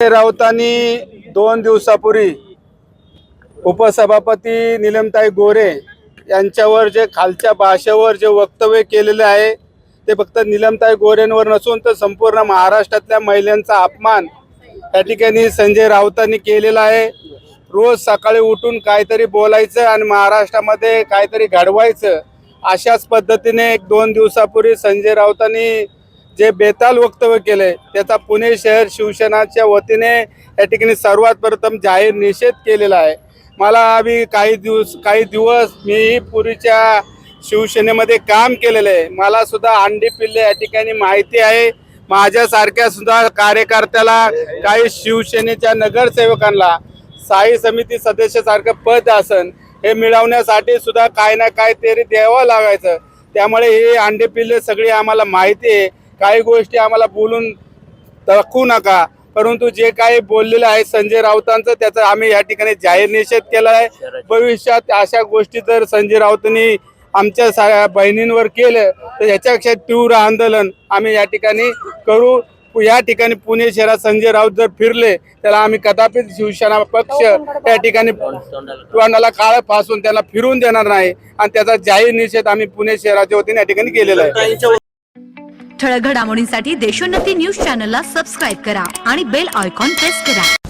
राऊतांनी 2 दिवसापूर्वी उपसभापती निलमताई गोरे यांच्यावर जे खालच्या भाषेवर जे वक्तव्य केलेले आहे ते फक्त निलमताई गोरेंवर नसून तर संपूर्ण महाराष्ट्रातल्या महिलांचा अपमान या ठिकाणी संजय राऊतांनी केलेला आहे। रोज सकाळी उठून काहीतरी बोलायचं आणि महाराष्ट्रामध्ये काहीतरी घडवायचं अशाच पद्धतीने 1-2 दिवसापूर्वी संजय राऊतांनी जे बेताल वक्तव्य केले त्याचा पुणे शहर शिवसेनाच्या वतीने या ठिकाणी सर्वात प्रथम जाहीर निषेध केलेला आहे। मला आम्ही काही दिवस मी पूर्वीच्या शिवसेनेमध्ये काम केलेलं आहे। मला सुद्धा अंडी पिल्ले या ठिकाणी माहिती आहे। माझ्यासारख्या सुद्धा कार्यकर्त्याला काही शिवसेनेच्या नगरसेवकांना स्थायी समिती सदस्यासारखं पद असन हे मिळवण्यासाठी सुद्धा काही ना काहीतरी द्यावं लागायचं। त्यामुळे हे अंडे पिल्ले सगळी आम्हाला माहिती आहे। काही गोष्टी आम्हाला बोलून दाखवू नका, परंतु जे काही बोललेलं आहे संजय राऊतांचं त्याचा आम्ही या ठिकाणी जाहीर निषेध केला आहे। भविष्यात अशा गोष्टी जर संजय राऊतांनी आमच्या बहिणींवर केलं तर याच्यापेक्षा तीव्र आंदोलन आम्ही या ठिकाणी करू। या ठिकाणी पुणे शहरात संजय राऊत जर फिरले त्याला आम्ही कदापि शिवसेना पक्ष या ठिकाणी तोंडाला काळं फासून त्याला फिरून देणार नाही आणि त्याचा जाहीर निषेध आम्ही पुणे शहराच्या वतीने या ठिकाणी केलेला आहे। ठळक घडामोडींसाठी देशोन्नती न्यूज चॅनलला सबस्क्राईब करा आणि बेल आयकॉन प्रेस करा।